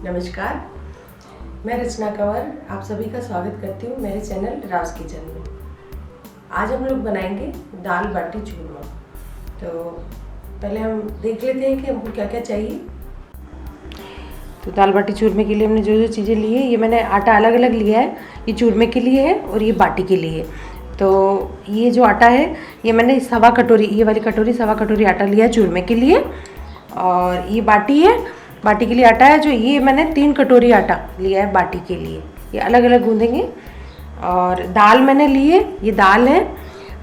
नमस्कार, मैं रचना कंवर आप सभी का स्वागत करती हूँ मेरे चैनल राज किचन में। आज हम लोग बनाएंगे दाल बाटी चूरमा। तो पहले हम देख लेते हैं कि हमको क्या क्या चाहिए। तो दाल बाटी चूरमे के लिए हमने जो जो चीज़ें ली है, ये मैंने आटा अलग अलग लिया है। ये चूरमे के लिए है और ये बाटी के लिए है। तो ये जो आटा है ये मैंने सवा कटोरी, ये वाली कटोरी सवा कटोरी आटा लिया है चूरमे के लिए। और ये बाटी है, बाटी के लिए आटा है जो ये मैंने 3 कटोरी आटा लिया है बाटी के लिए। ये अलग अलग गूँधेंगे। और दाल मैंने ली है, ये दाल है,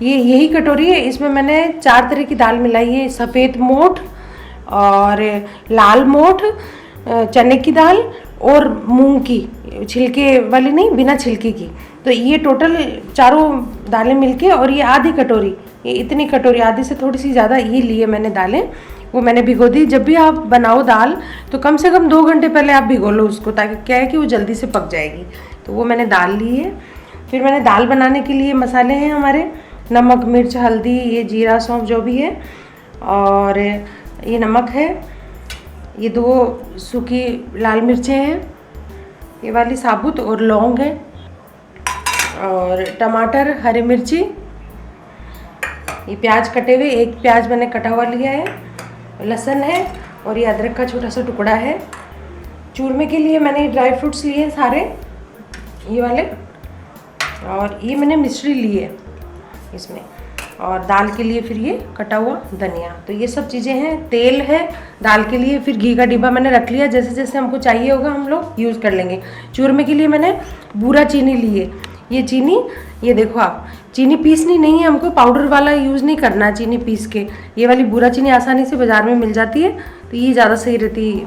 ये यही कटोरी है। इसमें मैंने 4 तरह की दाल मिलाई है, सफ़ेद मोठ और लाल मोठ, चने की दाल और मूंग की, छिलके वाली नहीं, बिना छिलके की। तो ये टोटल चारों दालें मिलके और ये आधी कटोरी, ये इतनी कटोरी, आधी से थोड़ी सी ज़्यादा ये लिए मैंने दालें, वो मैंने भिगो दी। जब भी आप बनाओ दाल तो कम से कम 2 घंटे पहले आप भिगो लो उसको, ताकि क्या है कि वो जल्दी से पक जाएगी। तो वो मैंने दाल ली है। फिर मैंने दाल बनाने के लिए मसाले हैं हमारे, नमक, मिर्च, हल्दी, ये जीरा, सौंफ जो भी है, और ये नमक है, ये 2 सूखी लाल मिर्चें हैं, ये वाली साबुत, और लौंग है, और टमाटर, हरी मिर्ची, ये प्याज कटे हुए, 1 प्याज मैंने कटा हुआ लिया है, लहसुन है, और ये अदरक का छोटा सा टुकड़ा है। चूरमे के लिए मैंने ड्राई फ्रूट्स लिए हैं सारे, ये वाले, और ये मैंने मिश्री ली है इसमें, और दाल के लिए फिर ये कटा हुआ धनिया। तो ये सब चीज़ें हैं। तेल है दाल के लिए, फिर घी का डिब्बा मैंने रख लिया, जैसे जैसे हमको चाहिए होगा हम लोग यूज़ कर लेंगे। चूरमे के लिए मैंने बूरा चीनी ली है। ये चीनी, ये देखो आप, चीनी पीसनी नहीं है, हमको पाउडर वाला यूज़ नहीं करना है चीनी पीस के। ये वाली बूरा चीनी आसानी से बाज़ार में मिल जाती है, तो ये ज़्यादा सही रहती है।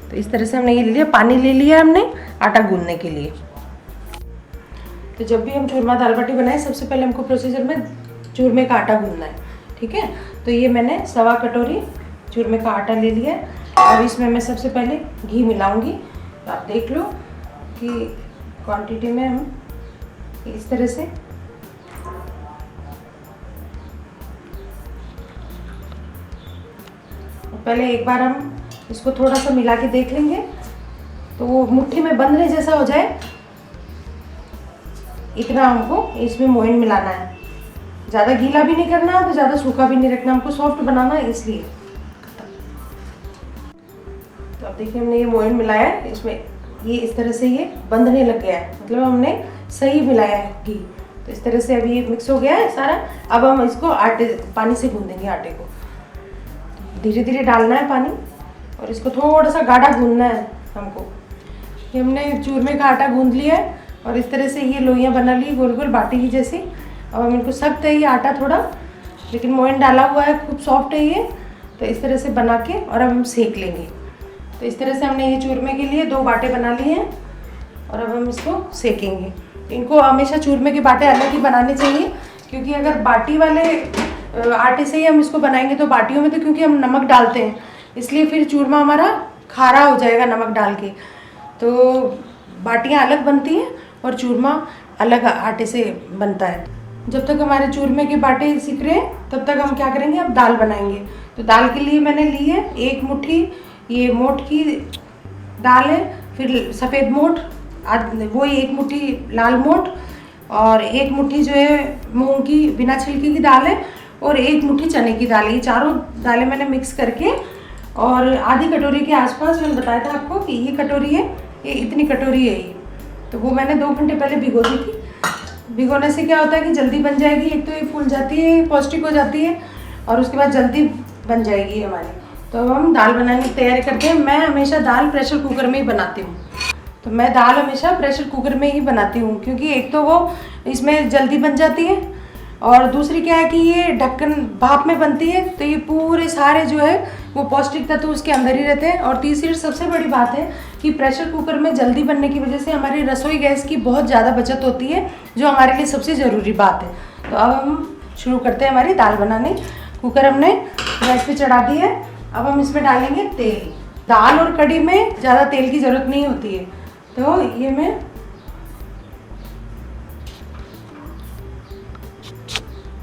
तो इस तरह से हमने ये ले लिया। पानी ले लिया हमने आटा गूंदने के लिए। तो जब भी हम चूरमा दाल बाटी बनाए, सबसे पहले हमको प्रोसीजर में चूरमे का आटा गूंदना है, ठीक है। तो ये मैंने सवा कटोरी चूरमे का आटा ले लिया है, और इसमें मैं सबसे पहले घी मिलाऊंगी। तो आप देख लो कि क्वांटिटी में हम इस तरह से पहले एक बार हम इसको थोड़ा सा मिला के देख लेंगे, तो वो मुट्ठी में बंधने जैसा हो जाए, इतना हमको इसमें मोइन मिलाना है। ज़्यादा गीला भी नहीं करना, तो ज़्यादा सूखा भी नहीं रखना, हमको सॉफ्ट बनाना है इसलिए। तो अब देखिए हमने ये मोइन मिलाया है, इसमें ये इस तरह से ये बंधने लग गया है, मतलब हमने सही मिलाया है घी। तो इस तरह से अभी ये मिक्स हो गया है सारा। अब हम इसको पानी से गूंदेंगे आटे को। धीरे धीरे डालना है पानी, और इसको थोड़ा सा गाढ़ा गूंदना है हमको। ये हमने चूरमे का आटा गूंद लिया है, और इस तरह से ये लोइयाँ बना ली गोल गोल बाटी की जैसी। अब हम इनको, सख्त है ये आटा थोड़ा, लेकिन मोइन डाला हुआ है, खूब सॉफ्ट है ये। तो इस तरह से बना के और अब हम सेक लेंगे। तो इस तरह से हमने ये चूरमे के लिए 2 बाटे बना लिए हैं, और अब हम इसको सेकेंगे। इनको हमेशा चूरमे के बाटे अलग ही बनाने चाहिए, क्योंकि अगर बाटी वाले आटे से ही हम इसको बनाएंगे तो बाटियों में, तो क्योंकि हम नमक डालते हैं, इसलिए फिर चूरमा हमारा खारा हो जाएगा नमक डाल के। तो बाटियाँ अलग बनती हैं और चूरमा अलग आटे से बनता है। जब तक हमारे चूरमे के बाटे सिक रहे हैं, तब तक हम क्या करेंगे, अब दाल बनाएंगे। तो दाल के लिए मैंने ली है 1 मुट्ठी ये मोठ की दाल है, फिर सफ़ेद मोठ, वो 1 मुट्ठी लाल मोठ, और 1 मुट्ठी जो है मूंग की बिना छिलके की दाल है, और 1 मुट्ठी चने की दाल है। ये चारों दालें मैंने मिक्स करके, और आधी कटोरी के आसपास, मैंने बताया था आपको कि ये कटोरी है, ये इतनी कटोरी है ये। तो वो मैंने 2 घंटे पहले भिगो दी थी। भिगोने से क्या होता है कि जल्दी बन जाएगी, एक तो ये फूल जाती है, पौष्टिक हो जाती है, और उसके बाद जल्दी बन जाएगी हमारी। तो अब हम दाल बनाने की तैयारी करते हैं। मैं हमेशा दाल प्रेशर कुकर में ही बनाती हूँ। तो मैं दाल हमेशा प्रेशर कुकर में ही बनाती हूँ, क्योंकि एक तो वो इसमें जल्दी बन जाती है, और दूसरी क्या है कि ये ढक्कन भाप में बनती है, तो ये पूरे सारे जो है वो पौष्टिक तत्व उसके अंदर ही रहते हैं। और तीसरी सबसे बड़ी बात है कि प्रेशर कुकर में जल्दी बनने की वजह से हमारी रसोई गैस की बहुत ज़्यादा बचत होती है, जो हमारे लिए सबसे ज़रूरी बात है। तो अब हम शुरू करते हैं हमारी दाल बनाने। कुकर हमने गैस पे चढ़ा दी है। अब हम इसमें डालेंगे तेल। दाल और कढ़ी में ज़्यादा तेल की ज़रूरत नहीं होती है, तो ये मैं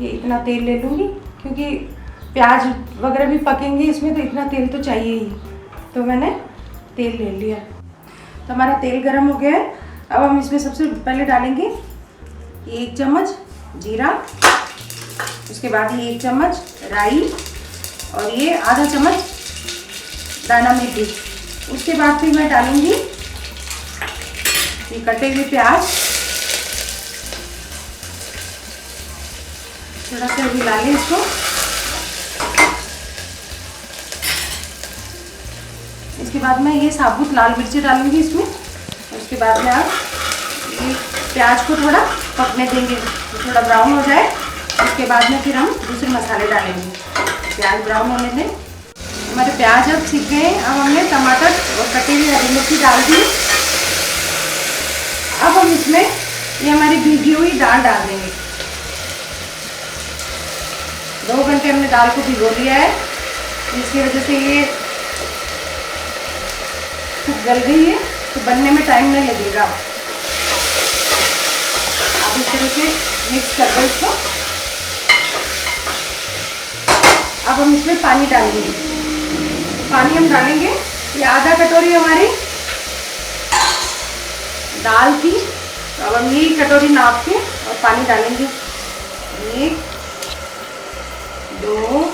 ये इतना तेल ले लूँगी, क्योंकि प्याज वगैरह भी पकेंगे इसमें, तो इतना तेल तो चाहिए ही। तो मैंने तेल ले लिया। तो हमारा तेल गरम हो गया है। अब हम इसमें सबसे पहले डालेंगे 1 चम्मच जीरा, उसके बाद ये 1 चम्मच राई और ये आधा चम्मच दाना मेथी। उसके बाद फिर मैं डालूंगी ये कटे हुए प्याज, थोड़ा सा हिला लें इसको। इसके बाद मैं ये साबुत लाल मिर्ची डालूंगी इसमें। उसके बाद में आप ये प्याज को थोड़ा पकने देंगे, थोड़ा ब्राउन हो जाए। उसके बाद में फिर हम दूसरे मसाले डालेंगे। प्याज ब्राउन होने दें। हमारे प्याज अब सीख गए। अब हमने टमाटर और कटी हुई हरी मिर्ची डाल दी। अब हम इसमें ये हमारी भीगी हुई दाल डाल देंगे। 2 घंटे हमने दाल को भिगो लिया है, जिसकी वजह से ये गल गई है, तो बनने में टाइम नहीं लगेगा। आप इस तरह से मिक्स कर दो इसको। अब हम इसमें पानी डालेंगे। पानी हम डालेंगे ये आधा कटोरी हमारी दाल की। तो अब हम यही कटोरी नाप के और पानी डालेंगे। 1 2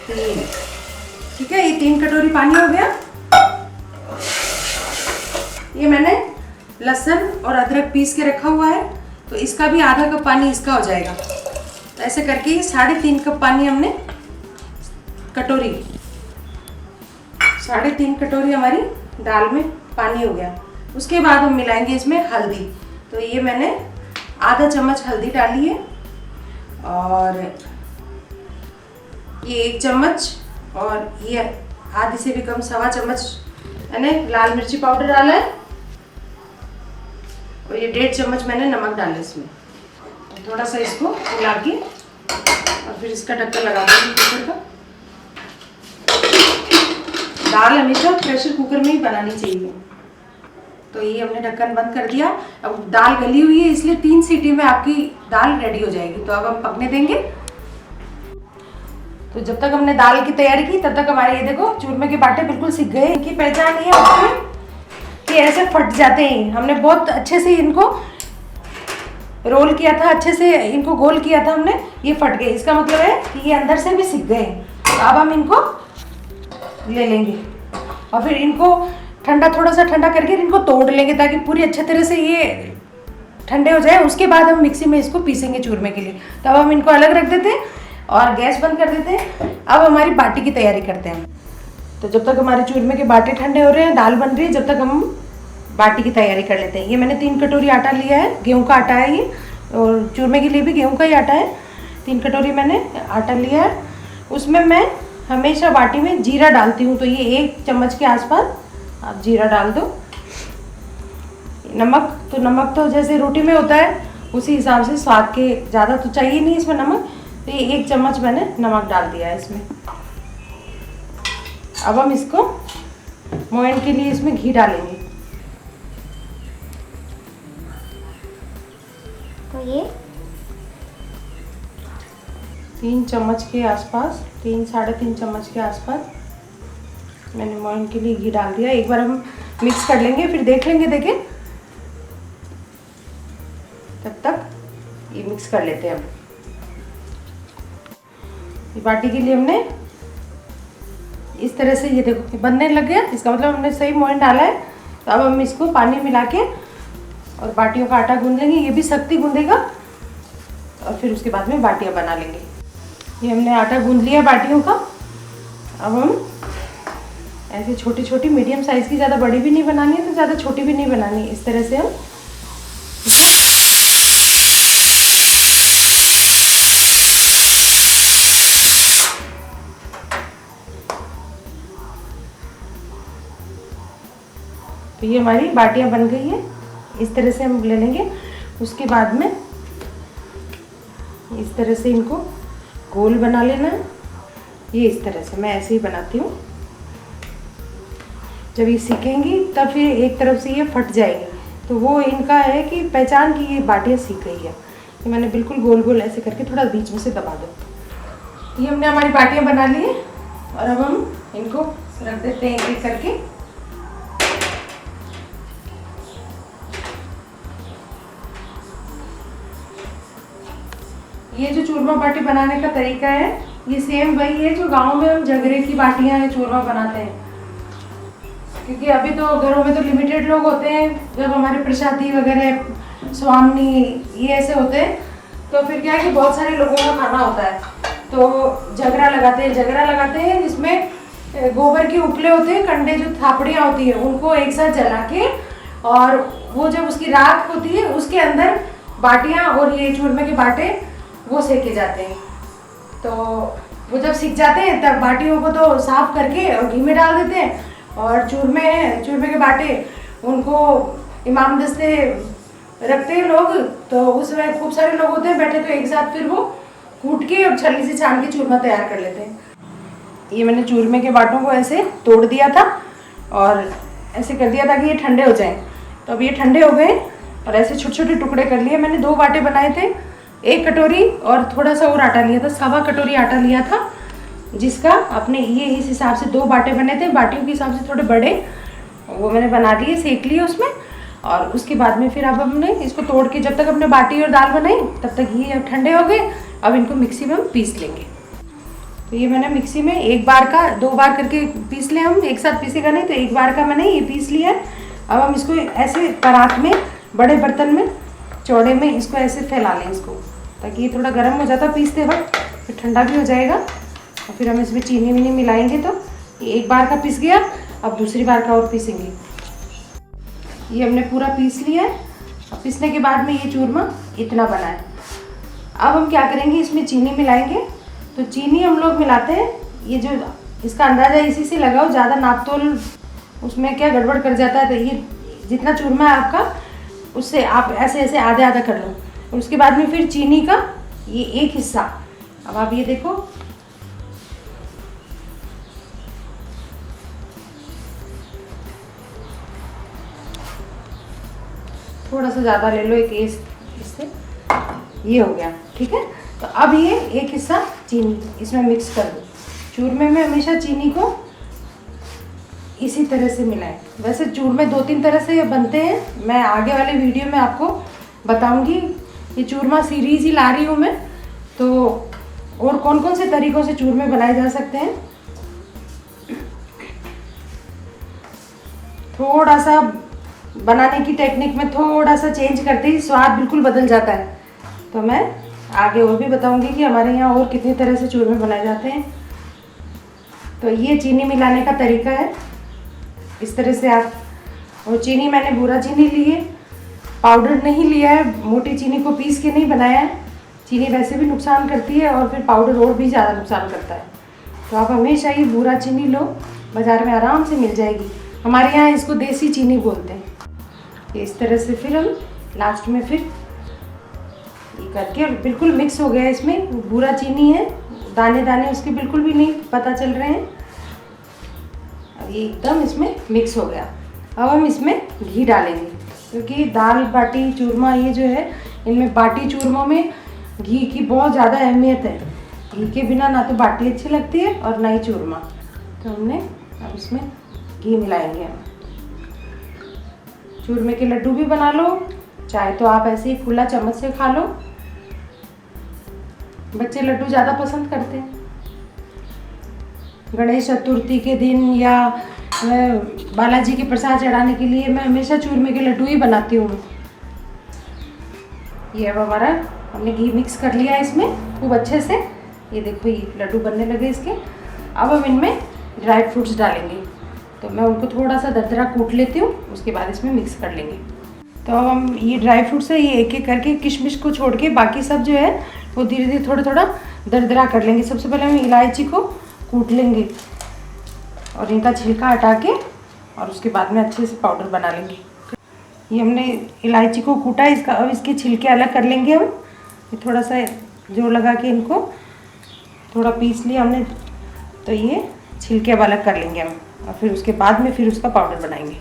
3, ठीक है। ये 3 कटोरी पानी हो गया। ये मैंने लहसुन और अदरक पीस के रखा हुआ है, तो इसका भी आधा कप पानी इसका हो जाएगा। तो ऐसे करके 3.5 कप पानी हमने कटोरी 3.5 कटोरी हमारी दाल में पानी हो गया। उसके बाद हम मिलाएंगे इसमें हल्दी। तो ये मैंने आधा चम्मच हल्दी डाली है और ये 1 चम्मच और ये आधी से भी कम 1.25 चम्मच मैंने लाल मिर्ची पाउडर डाला है और ये 1.5 चम्मच मैंने नमक डाला इसमें। थोड़ा सा इसको मिला के और फिर इसका ढक्कन लगा देंगे कुकर का। दाल हमेशा प्रेशर कुकर में ही बनानी चाहिए। तो ये हमने ढक्कन बंद कर दिया। अब दाल गली हुई है, इसलिए 3 सीटी में आपकी दाल रेडी हो जाएगी। तो अब हम पकने देंगे। तो जब तक हमने दाल की तैयारी की तब तक हमारे ये देखो चूरमे के बाटे बिल्कुल सीख गए। इनकी पहचान ये है कि ऐसे फट जाते हैं। हमने बहुत अच्छे से इनको रोल किया था, अच्छे से इनको गोल किया था हमने, ये फट गए। इसका मतलब है कि ये अंदर से भी सीख गए। तो अब हम इनको ले लेंगे और फिर इनको थोड़ा सा ठंडा करके इनको तोड़ लेंगे ताकि पूरी अच्छे तरह से ये ठंडे हो जाए। उसके बाद हम मिक्सी में इसको पीसेंगे चूरमे के लिए। तो अब हम इनको अलग रख देते हैं और गैस बंद कर देते हैं। अब हमारी बाटी की तैयारी करते हैं। तो जब तक हमारे चूरमे के बाटे ठंडे हो रहे हैं, दाल बन रही है, जब तक हम बाटी की तैयारी कर लेते हैं। ये मैंने 3 कटोरी आटा लिया है, गेहूं का आटा है ये, और चूरमे के लिए भी गेहूं का ही आटा है। 3 कटोरी मैंने आटा लिया है। उसमें मैं हमेशा बाटी में जीरा डालती हूँ। तो ये 1 चम्मच के आसपास आप जीरा डाल दो। नमक तो जैसे रोटी में होता है उसी हिसाब से, स्वाद के ज़्यादा तो चाहिए नहीं इसमें नमक। तो ये 1 चम्मच मैंने नमक डाल दिया है इसमें। अब हम इसको मोयन के लिए इसमें घी डालेंगे। तो ये 3 चम्मच के आसपास, 3-3.5 चम्मच के आसपास मैंने मोयन के लिए घी डाल दिया। एक बार हम मिक्स कर लेंगे, फिर देख लेंगे। देखें तब तक ये मिक्स कर लेते हैं। हम ये बाटी के लिए हमने इस तरह से, ये देखो बनने लग गया, इसका मतलब हमने सही मोयन डाला है। तो अब हम इसको पानी मिला के और बाटियों का आटा गूंद लेंगे। ये भी सख्ती गूंदेगा और फिर उसके बाद में बाटियाँ बना लेंगे। ये हमने आटा गूंद लिया बाटियों का। अब हम ऐसे छोटी छोटी मीडियम साइज़ की, ज़्यादा बड़ी भी नहीं बनानी है तो ज़्यादा छोटी भी नहीं बनानी है। इस तरह से हम तो ये हमारी बाटियाँ बन गई है। इस तरह से हम ले लेंगे। उसके बाद में इस तरह से इनको गोल बना लेना है। ये इस तरह से मैं ऐसे ही बनाती हूँ। जब ये सीखेंगी तब फिर एक तरफ से ये फट जाएगी। तो वो इनका है कि पहचान की ये बाटियाँ सीख गई है। ये मैंने बिल्कुल गोल गोल ऐसे करके थोड़ा बीच में से दबा दो। ये हमने हमारी बाटियाँ बना ली है और अब हम इनको रख देते हैं एक एक करके। ये जो चूरमा बाटी बनाने का तरीका है ये सेम वही है जो गांव में हम जगरे की बाटियां हैं चूरमा बनाते हैं। क्योंकि अभी तो घरों में तो लिमिटेड लोग होते हैं, जब हमारे प्रसादी वगैरह स्वामी ये ऐसे होते हैं तो फिर क्या है कि बहुत सारे लोगों का खाना होता है तो जगरा लगाते हैं जिसमें गोबर के उपले होते हैं, कंडे जो थापड़ियाँ होती है उनको एक साथ जला के और वो जब उसकी राख होती है उसके अंदर बाटियाँ और ये चूरमे के बाटे वो सेके जाते हैं। तो वो जब सीख जाते हैं तब बाटियों को तो साफ करके और घी में डाल देते हैं और चूरमे के बाटे उनको इमाम दस्ते रखते हैं लोग, तो उसमें खूब सारे लोग होते हैं बैठे तो एक साथ फिर वो कूट के और छलनी से छान के चूरमा तैयार कर लेते हैं। ये मैंने चूरमे के बाटों को ऐसे तोड़ दिया था और ऐसे कर दिया था कि ये ठंडे हो जाएं। तो अब ये ठंडे हो गए और ऐसे छोटे छोटे टुकड़े कर लिए। मैंने 2 बाटे बनाए थे, 1 कटोरी और थोड़ा सा और आटा लिया था, 1.25 कटोरी आटा लिया था, जिसका अपने ये इस हिसाब से 2 बाटे बने थे, बाटियों के हिसाब से थोड़े बड़े, वो मैंने बना लिए, सेक लिए उसमें। और उसके बाद में फिर अब हमने इसको तोड़ के जब तक अपने बाटी और दाल बनाई तब तक ये अब ठंडे हो गए। अब इनको मिक्सी में हम पीस लेंगे। तो ये मैंने मिक्सी में 1 बार का 2 बार करके पीस लिया, हम एक साथ पीसेगा नहीं तो 1 बार का मैंने ये पीस लिया है। अब हम इसको ऐसे परात में बड़े बर्तन में चौड़े में इसको ऐसे फैला लें इसको, ताकि ये थोड़ा गर्म हो जाता पीसते वक्त, फिर ठंडा भी हो जाएगा। और फिर हम इसमें चीनी वीनी मिलाएंगे। तो ये 1 बार का पीस गया, अब दूसरी बार का और पीसेंगे। ये हमने पूरा पीस लिया है। अब पीसने के बाद में ये चूरमा इतना बना है। अब हम क्या करेंगे, इसमें चीनी मिलाएंगे। तो चीनी हम लोग मिलाते हैं, ये जो इसका अंदाज़ा इसी से लगाओ, ज़्यादा नाप तोल उसमें क्या गड़बड़ कर जाता है। तो ये जितना चूरमा है आपका उससे आप ऐसे ऐसे आधा आधा कर लो। और उसके बाद में फिर चीनी का ये 1 हिस्सा, अब आप ये देखो, थोड़ा सा ज़्यादा ले लो, 1 इससे ये हो गया, ठीक है। तो अब ये 1 हिस्सा चीनी इसमें मिक्स कर दो। चूरमे में हमेशा चीनी को इसी तरह से मिलाएं। वैसे चूरमे 2-3 तरह से बनते हैं, मैं आगे वाले वीडियो में आपको बताऊंगी। ये चूरमा सीरीज ही ला रही हूँ मैं, तो और कौन कौन से तरीक़ों से चूरमे बनाए जा सकते हैं। थोड़ा सा बनाने की टेक्निक में थोड़ा सा चेंज करते ही स्वाद बिल्कुल बदल जाता है। तो मैं आगे और भी बताऊंगी कि हमारे यहाँ और कितनी तरह से चूरमे बनाए जाते हैं। तो ये चीनी मिलाने का तरीका है, इस तरह से आप। और चीनी मैंने भूरा चीनी ली है, पाउडर नहीं लिया है, मोटी चीनी को पीस के नहीं बनाया है। चीनी वैसे भी नुकसान करती है और फिर पाउडर और भी ज़्यादा नुकसान करता है। तो आप हमेशा ये भूरा चीनी लो, बाज़ार में आराम से मिल जाएगी। हमारे यहाँ इसको देसी चीनी बोलते हैं। इस तरह से फिर हम लास्ट में फिर ये करके, और बिल्कुल मिक्स हो गया, इसमें भूरा चीनी है, दाने दाने उसके बिल्कुल भी नहीं पता चल रहे हैं। अब ये एकदम इसमें मिक्स हो गया। अब हम इसमें घी डालेंगे, क्योंकि दाल बाटी चूरमा ये जो है, इनमें बाटी चूरमों में घी की बहुत ज़्यादा अहमियत है। घी के बिना ना तो बाटी अच्छी लगती है और ना ही चूरमा। तो हमने अब इसमें घी मिलाएंगे। हम चूरमे के लड्डू भी बना लो, चाहे तो आप ऐसे ही खुला चम्मच से खा लो। बच्चे लड्डू ज़्यादा पसंद करते हैं। गणेश चतुर्थी के दिन या बालाजी के प्रसाद चढ़ाने के लिए मैं हमेशा चूरमे के लड्डू ही बनाती हूँ। ये अब हमारा हमने घी मिक्स कर लिया है इसमें खूब अच्छे से। ये देखो ये लड्डू बनने लगे इसके। अब हम इनमें ड्राई फ्रूट्स डालेंगे। तो मैं उनको थोड़ा सा दरदरा कूट लेती हूँ, उसके बाद इसमें मिक्स कर लेंगे। तो अब हम ये ड्राई फ्रूट्स है, ये एक एक करके किशमिश को छोड़ के बाकी सब जो है वो धीरे धीरे थोड़ा थोड़ा दरदरा कर लेंगे। सबसे पहले हम इलायची को कूट लेंगे और इनका छिलका हटा के, और उसके बाद में अच्छे से पाउडर बना लेंगे। ये हमने इलायची को कूटा, इसका अब इसके छिलके अलग कर लेंगे हम। ये थोड़ा सा जोर लगा के इनको थोड़ा पीस लिया हमने, तो ये छिलके अब अलग कर लेंगे हम, और फिर उसके बाद में फिर उसका पाउडर बनाएंगे।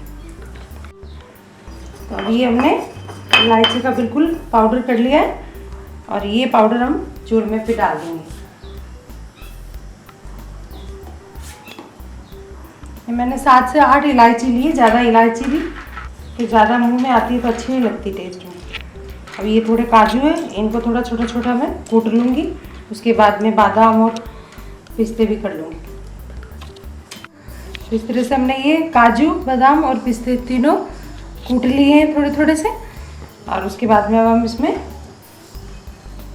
तो अभी ये हमने इलायची का बिल्कुल पाउडर कर लिया है, और ये पाउडर हम चूरमे पे डाल देंगे। मैंने 7 से 8 इलायची ली है, ज़्यादा इलायची भी फिर ज़्यादा मुंह में आती है तो अच्छी नहीं लगती टेस्ट में। अब ये थोड़े काजू है, इनको थोड़ा छोटा छोटा मैं कूट लूँगी। उसके बाद में बादाम और पिस्ते भी कर लूँगी। तो इस तरह से हमने ये काजू, बादाम और पिस्ते तीनों कूट लिए हैं थोड़े थोड़े से। और उसके बाद में अब हम इसमें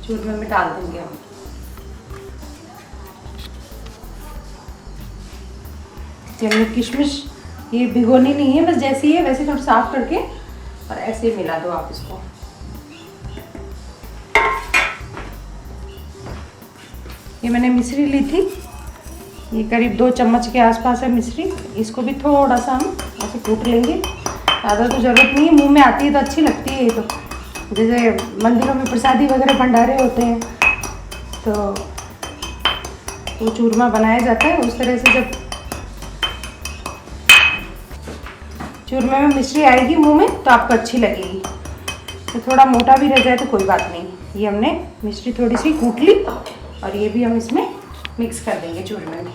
चूरमे में डाल देंगे हम। हमने किशमिश ये भिगोनी नहीं है, बस जैसी है वैसे थोड़ा साफ करके और ऐसे ही मिला दो आप इसको। ये मैंने मिश्री ली थी, ये करीब 2 चम्मच के आसपास है मिश्री। इसको भी थोड़ा सा हम ऐसे कूट लेंगे, ज़्यादा तो ज़रूरत नहीं है। मुंह में आती है तो अच्छी लगती है। ये तो जैसे मंदिरों में प्रसादी वगैरह भंडारे होते हैं तो वो चूरमा बनाया जाता है, उस तरह से जब चूरमे में मिश्री आएगी मुंह में तो आपको अच्छी लगेगी। तो थोड़ा मोटा भी रह जाए तो कोई बात नहीं। ये हमने मिश्री थोड़ी सी कूट ली और ये भी हम इसमें मिक्स कर देंगे चूरमे में।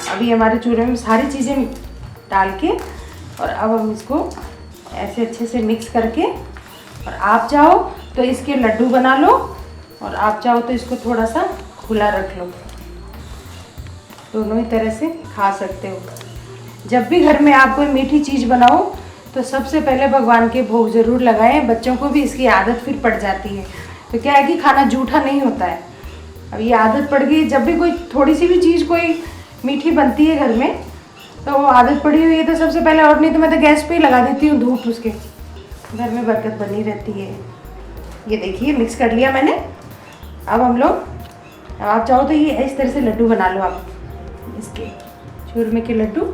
अभी हमारे चूरमे में सारी चीज़ें डाल के और अब हम इसको ऐसे अच्छे से मिक्स करके, और आप चाहो तो इसके लड्डू बना लो और आप चाहो तो इसको थोड़ा सा खुला रख लो। दोनों ही तरह से खा सकते हो। जब भी घर में आप कोई मीठी चीज़ बनाओ तो सबसे पहले भगवान के भोग ज़रूर लगाएं। बच्चों को भी इसकी आदत फिर पड़ जाती है। तो क्या है कि खाना जूठा नहीं होता है। अब ये आदत पड़ गई, जब भी कोई थोड़ी सी भी चीज़ कोई मीठी बनती है घर में तो वो आदत पड़ी हुई है तो सबसे पहले, और नहीं तो मैं तो गैस पे ही लगा देती हूँ धूप, उसके घर में बरकत बनी रहती है। ये देखिए मिक्स कर लिया मैंने। अब हम लोग, अब आप चाहो तो ये इस तरह से लड्डू बना लो आप, इसके चूरमे के लड्डू।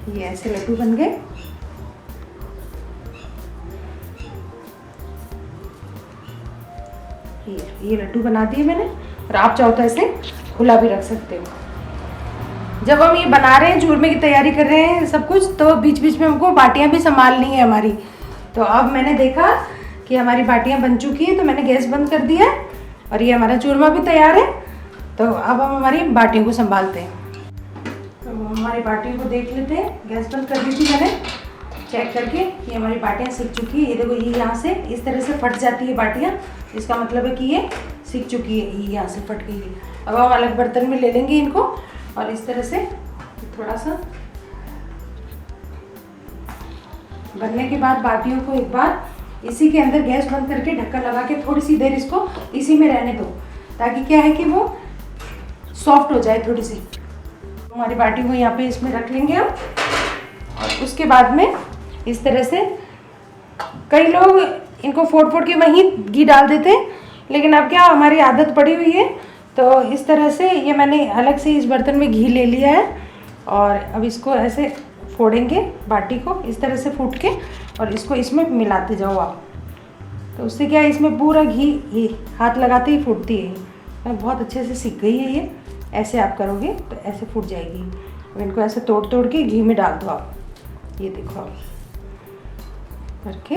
ये ऐसे लड्डू बन गए। ये लड्डू बना दिए मैंने, और आप चाहो तो ऐसे खुला भी रख सकते हो। जब हम ये बना रहे हैं, चूरमे की तैयारी कर रहे हैं सब कुछ, तो बीच बीच में हमको बाटियां भी संभालनी है हमारी। तो अब मैंने देखा कि हमारी बाटियां बन चुकी है तो मैंने गैस बंद कर दिया और ये हमारा चूरमा भी तैयार है। तो अब हम हमारी बाटियों को संभालते हैं। तो हमारी बाटियों को देख लेते हैं। गैस बंद कर दी थी मैंने, चेक करके ये हमारी बाटियां सिक चुकी है। ये देखो, ये यहाँ से इस तरह से फट जाती है बाटियां, इसका मतलब है कि ये सिक चुकी है। ये यहाँ से फट गई है। अब हम अलग बर्तन में ले लेंगे इनको और इस तरह से थोड़ा सा बनने के बाद बाटियों को एक बार इसी के अंदर गैस बंद करके ढक्कन लगा के थोड़ी सी देर इसको इसी में रहने दो, ताकि क्या है कि वो सॉफ्ट हो जाए थोड़ी सी। हमारी बाटी को यहाँ पे इसमें रख लेंगे हम, और उसके बाद में इस तरह से, कई लोग इनको फोड़ फोड़ के वहीं घी डाल देते हैं, लेकिन अब क्या हमारी आदत पड़ी हुई है तो इस तरह से ये मैंने अलग से इस बर्तन में घी ले लिया है। और अब इसको ऐसे फोड़ेंगे बाटी को इस तरह से फूट के, और इसको इसमें मिलाते जाओ आप। तो उससे क्या है, इसमें पूरा घी ये हाथ लगाते ही फूटती है। तो बहुत अच्छे से सीख गई है ये। ऐसे आप करोगे तो ऐसे फूट जाएगी। अब इनको ऐसे तोड़ तोड़ के घी में डाल दो आप। ये देखो आप करके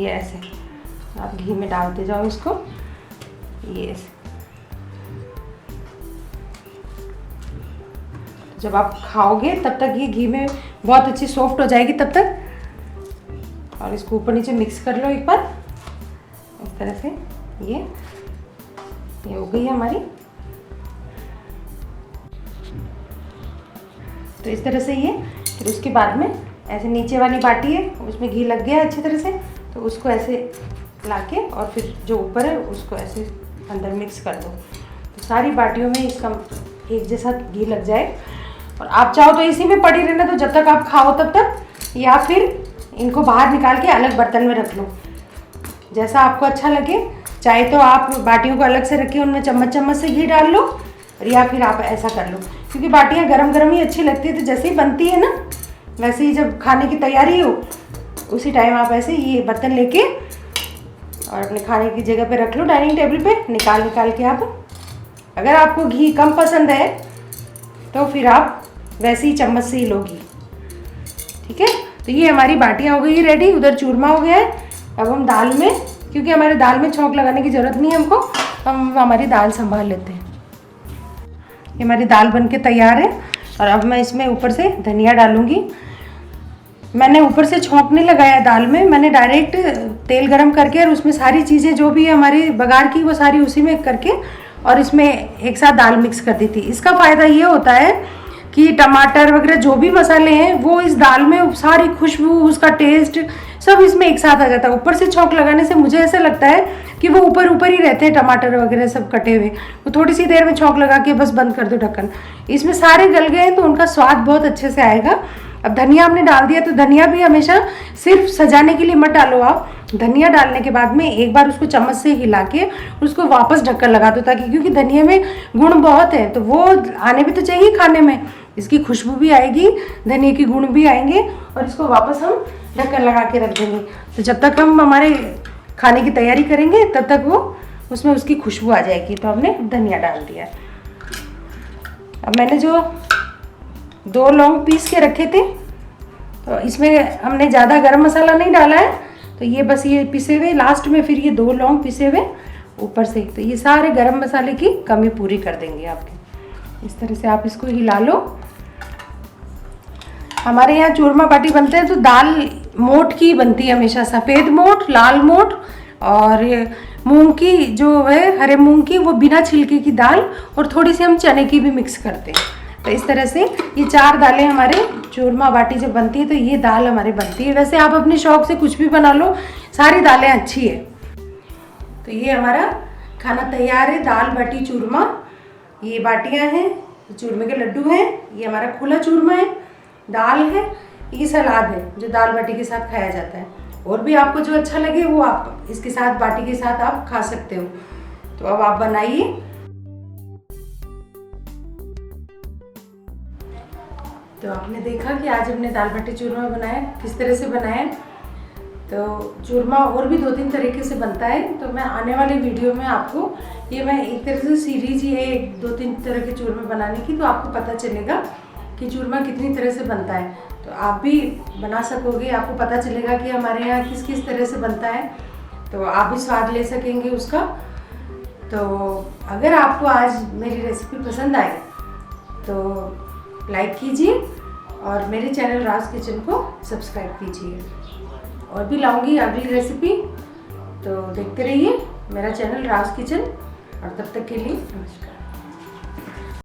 ये ऐसे आप घी में डालते जाओ इसको। ये ऐसे जब आप खाओगे तब तक ये घी में बहुत अच्छी सॉफ्ट हो जाएगी तब तक। और इसको ऊपर नीचे मिक्स कर लो एक बार इस तरह से। ये हो गई है हमारी। तो इस तरह से ये, फिर उसके बाद में ऐसे नीचे वाली बाटी है उसमें घी लग गया अच्छी तरह से, तो उसको ऐसे लाके और फिर जो ऊपर है उसको ऐसे अंदर मिक्स कर दो। तो सारी बाटियों में इसका एक जैसा घी लग जाए। और आप चाहो तो इसी में पड़ी रहना तो जब तक आप खाओ तब तक, या फिर इनको बाहर निकाल के अलग बर्तन में रख लो, जैसा आपको अच्छा लगे। चाहे तो आप बाटियों को अलग से रखिए, उनमें चम्मच चम्मच से घी डाल लो, या फिर आप ऐसा कर लो, क्योंकि बाटियाँ गरम गरम ही अच्छी लगती है। तो जैसे ही बनती है ना, वैसे ही जब खाने की तैयारी हो उसी टाइम आप ऐसे ये बर्तन लेके और अपने खाने की जगह पे रख लो, डाइनिंग टेबल पे निकाल के आप। अगर आपको घी कम पसंद है तो फिर आप वैसे ही चम्मच से ही लो घी, ठीक है। तो ये हमारी बाटियाँ हो गई रेडी, उधर चूरमा हो गया है। अब हम दाल में, क्योंकि हमारे दाल में छौंक लगाने की ज़रूरत नहीं है हमको, हम हमारी दाल संभाल लेते हैं। ये हमारी दाल बन के तैयार है। और अब मैं इसमें ऊपर से धनिया डालूँगी। मैंने ऊपर से छौंक नहीं लगाया दाल में, मैंने डायरेक्ट तेल गरम करके और उसमें सारी चीज़ें जो भी हमारी बघार की वो सारी उसी में करके और इसमें एक साथ दाल मिक्स कर दी थी। इसका फ़ायदा ये होता है कि टमाटर वगैरह जो भी मसाले हैं वो इस दाल में सारी खुशबू, उसका टेस्ट सब इसमें एक साथ आ जाता है। ऊपर से छौंक लगाने से मुझे ऐसा लगता है कि वो ऊपर ऊपर ही रहते हैं टमाटर वगैरह सब कटे हुए, वो थोड़ी सी देर में छौंक लगा के बस बंद कर दो ढक्कन। इसमें सारे गल गए तो उनका स्वाद बहुत अच्छे से आएगा। अब धनिया हमने डाल दिया, तो धनिया भी हमेशा सिर्फ सजाने के लिए मत डालो आप। धनिया डालने के बाद में एक बार उसको चम्मच से हिला के उसको वापस ढक्कन लगा दो, ताकि क्योंकि धनिया में गुण बहुत है तो वो आने भी तो चाहिए खाने में, इसकी खुशबू भी आएगी, धनिया के गुण भी आएंगे। और इसको वापस हम ढक्कन लगा के रख देंगे। तो जब तक हम हमारे खाने की तैयारी करेंगे तब तक वो उसमें उसकी खुशबू आ जाएगी। तो हमने धनिया डाल दिया। अब मैंने जो 2 लौंग पीस के रखे थे, तो इसमें हमने ज़्यादा गरम मसाला नहीं डाला है, तो ये बस ये पिसे हुए लास्ट में, फिर ये 2 लौंग पिसे हुए ऊपर से, तो ये सारे गरम मसाले की कमी पूरी कर देंगे आपके। इस तरह से आप इसको हिला लो। हमारे यहाँ चूरमा बाटी बनते हैं तो दाल मोठ की बनती है हमेशा, सफ़ेद मोठ, लाल मोठ और मूंग की जो है हरे मूंग की, वो बिना छिलके की दाल, और थोड़ी सी हम चने की भी मिक्स करते हैं। तो इस तरह से ये 4 दालें हमारे चूरमा बाटी जब बनती है तो ये दाल हमारी बनती है। वैसे आप अपने शौक से कुछ भी बना लो, सारी दालें अच्छी है। तो ये हमारा खाना तैयार है, दाल बाटी चूरमा। ये बाटियां हैं, चूरमे के लड्डू हैं, ये हमारा खुला चूरमा है, दाल है, ये सलाद है जो दाल बाटी के साथ खाया जाता है। और भी आपको जो अच्छा लगे वो आप इसके साथ, बाटी के साथ आप खा सकते हो। तो अब आप बनाइए। तो आपने देखा कि आज हमने दाल बाटी चूरमा बनाया, किस तरह से बनाया। तो चूरमा और भी 2-3 तरीके से बनता है, तो मैं आने वाले वीडियो में आपको ये मैं एक तरह से सीरीज ही है 2-3 तरह के चूरमे बनाने की, तो आपको पता चलेगा कि चूरमा कितनी तरह से बनता है। तो आप भी बना सकोगे, आपको पता चलेगा कि हमारे यहाँ किस किस तरह से बनता है, तो आप भी स्वाद ले सकेंगे उसका। तो अगर आपको आज मेरी रेसिपी पसंद आए तो लाइक कीजिए और मेरे चैनल राज किचन को सब्सक्राइब कीजिए। और भी लाऊंगी अगली रेसिपी, तो देखते रहिए मेरा चैनल राज किचन। और तब तक के लिए नमस्कार।